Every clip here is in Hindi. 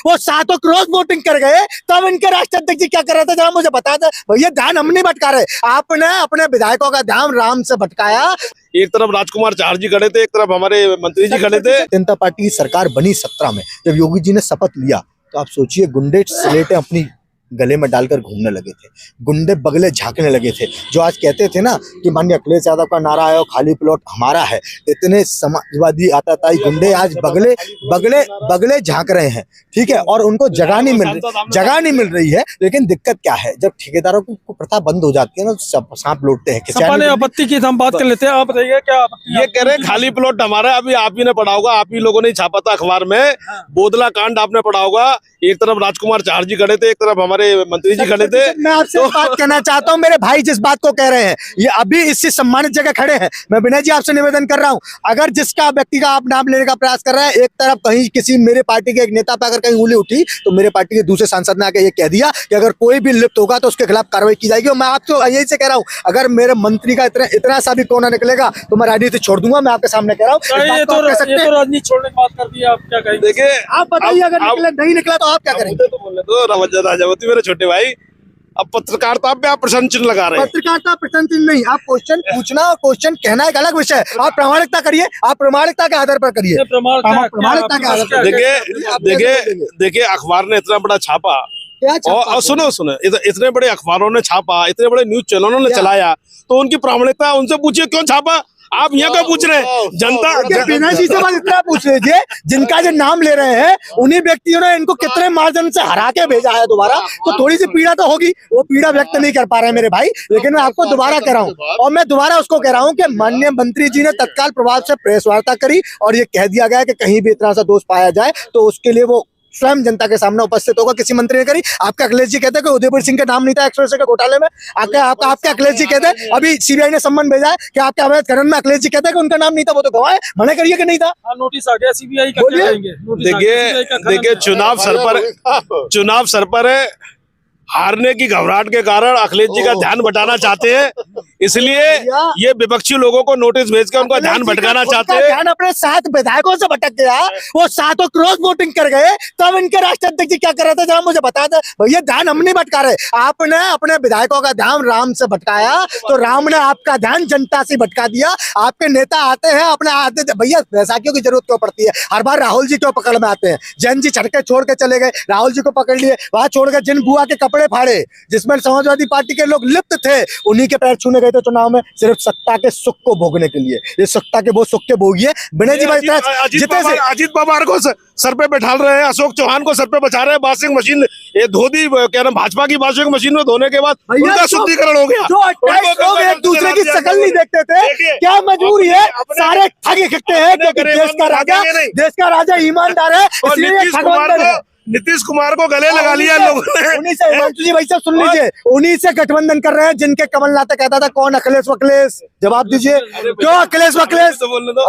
वो 7 क्रॉस वोटिंग कर गए, तब इनके राष्ट्रीय अध्यक्ष जी क्या कर रहे थे जरा मुझे बता दे भैया। ध्यान हम नहीं भटका रहे, आपने अपने विधायकों का ध्यान राम से भटकाया। एक तरफ राजकुमार चार जी खड़े थे, एक तरफ हमारे मंत्री जी खड़े थे। जनता पार्टी की सरकार बनी 17 में, जब योगी जी ने शपथ लिया तो आप सोचिए गुंडे स्लेटें अपनी गले में डालकर घूमने लगे थे, गुंडे बगले झांकने लगे थे। जो आज कहते थे ना कि माननीय अखिलेश यादव का नारा है और खाली प्लॉट हमारा है, इतने समाजवादी आताताई गुंडे आज बगले बगले बगले झांक रहे हैं, ठीक है। और उनको जगह नहीं मिल रही है। लेकिन दिक्कत क्या है, जब ठेकेदारों की प्रथा बंद हो जाती है ना तो सांप लौटते हैं। सपा ने आपत्ति की, हम बात कर लेते हैं। आप बताइए क्या ये कह रहे हैं खाली प्लॉट हमारा। अभी आप ही ने पढ़ा होगा, आप ही लोगों ने छापा था अखबार में, बोदला कांड आपने पढ़ा होगा। एक तरफ राजकुमार चार जी खड़े थे, एक तरफ हमारे मंत्री जी खड़े थे। मैं आपसे बात कहना चाहता हूं, मेरे भाई जिस बात को कह रहे हैं, ये अभी इससे सम्मानित जगह खड़े हैं। मैं विनय जी आपसे निवेदन कर रहा हूं, अगर जिसका व्यक्ति का आप नाम लेने का प्रयास कर रहे हैं, एक तरफ कहीं किसी मेरे पार्टी के एक नेता पे अगर कहीं उंगली उठी तो मेरे पार्टी के दूसरे सांसद ने आके ये कह दिया कि अगर कोई भी लिप्त होगा तो उसके खिलाफ कार्रवाई की जाएगी। और मैं आपको यही से कह रहा हूँ, अगर मेरे मंत्री का इतना सा भी कोना निकलेगा तो मैं राजनीति छोड़ दूंगा। मैं आपके सामने कह रहा हूँ, राजनीति छोड़ने की बात कर दी, आप क्या कहेंगे? देखिए आप बताइए, अगर नहीं निकला तो आप क्या करेंगे? तो राजावती मेरे छोटे भाई, अब पत्रकारिता पे आप प्रश्न चिन्ह लगा रहे हैं। पत्रकारिता प्रश्न चिन्ह नहीं, आप क्वेश्चन पूछना और क्वेश्चन कहना एक अलग विषय है। आप प्रामाणिकता करिए, आप प्रामाणिकता के आधार पर करिए। प्रामाणिकता के आधार पर देखिए अखबार ने इतना बड़ा छापा, और सुनो इतने बड़े अखबारों ने छापा, इतने बड़े न्यूज चैनलों ने चलाया, तो उनकी प्रामाणिकता उनसे पूछिए क्यों छापा। आप यहाँ क्या पूछ रहे हैं? जनता बिना जी से बात इतना पूछ लीजिए, जिनका जो नाम ले रहे हैं उन्हीं व्यक्तियों ने इनको कितने मार्जिन से हरा के भेजा है दोबारा, तो थोड़ी सी पीड़ा तो होगी। वो पीड़ा व्यक्त नहीं कर पा रहे हैं मेरे भाई, लेकिन मैं आपको दोबारा कह रहा हूँ, और मैं दोबारा उसको कह रहा हूँ कि माननीय मंत्री जी ने तत्काल प्रभाव से प्रेस वार्ता करी और ये कह दिया गया कि कहीं भी इतना सा दोष पाया जाए तो उसके लिए वो स्वयं जनता के सामने उपस्थित होगा। किसी मंत्री ने करी। आपके अखिलेश जी कहते हैं कि उदयपुर सिंह का नाम नहीं था एक्सप्रेस के घोटाले में। आपके अखिलेश जी कहते हैं, अभी सीबीआई ने सम्मन भेजा है कि आपके अवैध खनन में अखिलेश जी कहते हैं कि उनका नाम नहीं था। वो तो गवाह है, मना करिए कि नहीं था। नोटिस आ गया सीबीआई का, क्या कहेंगे? देखिए चुनाव सर पर है। हारने की घबराहट के कारण अखिलेश जी का ध्यान भटकाना चाहते हैं, इसलिए ये विपक्षी लोगों को नोटिस भेज कर उनका ध्यान भटकाना चाहते हैं। ध्यान अपने 7 विधायकों से भटक गया, वो 7 क्रॉस वोटिंग कर गए, तब इनके राष्ट्रीय अध्यक्ष जी क्या कर रहे थे जरा मुझे बता दे भैया। ध्यान हम नहीं भटका रहे, आपने अपने विधायकों का ध्यान राम से भटकाया तो राम ने आपका ध्यान जनता से भटका दिया। आपके नेता आते हैं अपने आते भैया, बैसाखियों की जरूरत क्यों पड़ती है? हर बार राहुल जी क्यों पकड़ में आते हैं? जैन जी छटके छोड़ के चले गए, राहुल जी को पकड़ लिए, वहां छोड़ के जिन बुआ के कपड़े फाड़े जिसमें समाजवादी पार्टी के लोग लिप्त थे, उन्हीं के पैर छूने गए थे चुनाव में, सिर्फ सत्ता के सुख को भोगने के लिए। ये सत्ता के वो सुख के भोगिए। विनय जी भाई अजीत पवार को सर पे बैठा रहे हैं, अशोक चौहान को सर पे बचा रहे हैं, वॉशिंग मशीन ये धोती क्या नाम भाजपा की वॉशिंग मशीन में धोने के बाद उनका शुद्धिकरण हो गया। जो 28 लोग एक दूसरे की शकल नहीं देखते थे, क्या मजबूरी है? सारे ठग इकट्ठे हैं क्योंकि देश का राजा ईमानदार है, इसलिए नीतीश कुमार को गले लगा लिया लोगों ने। उन्हीं से भाई साहब सुन लीजिए, उन्हीं से गठबंधन कर रहे हैं जिनके कमलनाथ कहता था कौन अखिलेश वखिलेश। जवाब दीजिए, क्यों अखिलेश वखिलेश?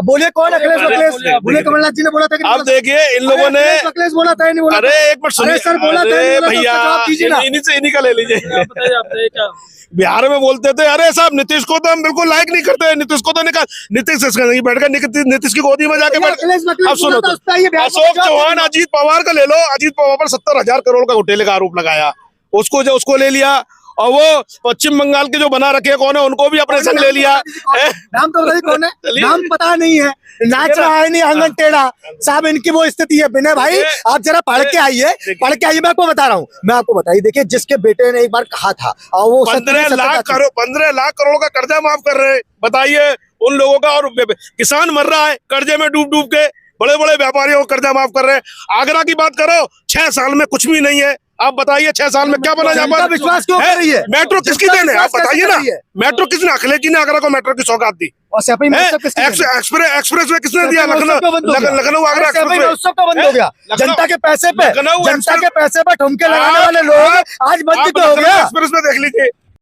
बोलिए कौन अखिलेश वखिलेश? बोले कमलनाथ जी ने बोला था कि अब देखिए इन लोगों ने वखिलेश बोला था, नहीं बोला? अरे एक मिनट सुनिए सर, बोला था भैया, इन्हीं का ले लीजिए। बिहार में बोलते थे अरे साहब नीतीश को तो हम बिल्कुल लाइक नहीं करते, नीतीश को तो निकाल, नीतीश नहीं बैठ कर नीतीश की गोदी में जाके बैठ। अब सुनो तो, अशोक चौहान अजीत पवार का ले लो, अजीत पवार पर 70,000 करोड़ का घोटाले का आरोप लगाया, उसको ले लिया। और वो पश्चिम बंगाल के जो बना रखे कौन है उनको भी अपने संग ले लिया। नाम तो बताइए कौन है? नाम पता नहीं है, नाच रहा है नहीं आंगन टेढ़ा साहब, इनकी वो स्थिति है। विनय भाई आप जरा पढ़ के आइए, मैं आपको बता रहा हूँ। मैं आपको बताइए, देखिए जिसके बेटे ने एक बार कहा था और वो 15 लाख करोड़ का कर्जा माफ कर रहे हैं, बताइए उन लोगों का। और किसान मर रहा है कर्जे में डूब के, बड़े बड़े व्यापारियों को कर्जा माफ कर रहे हैं। आगरा की बात करो, 6 साल में कुछ भी नहीं है। आप बताइए 6 साल में क्या बना यहाँ पर? विश्वास क्यों कर रही है? मेट्रो किसकी देन है? आप बताइए ना, मेट्रो किसने? अखिलेश जी ने आगरा को मेट्रो की सौगात दी। एक्सप्रेस वे किसने दिया? लखनऊ आगरा एक्सप्रेस बंद हो गया। जनता के पैसे पे ठुमके लगाने वाले लोग आज बंद हो गया। एक्सप्रेस में देख लीजिए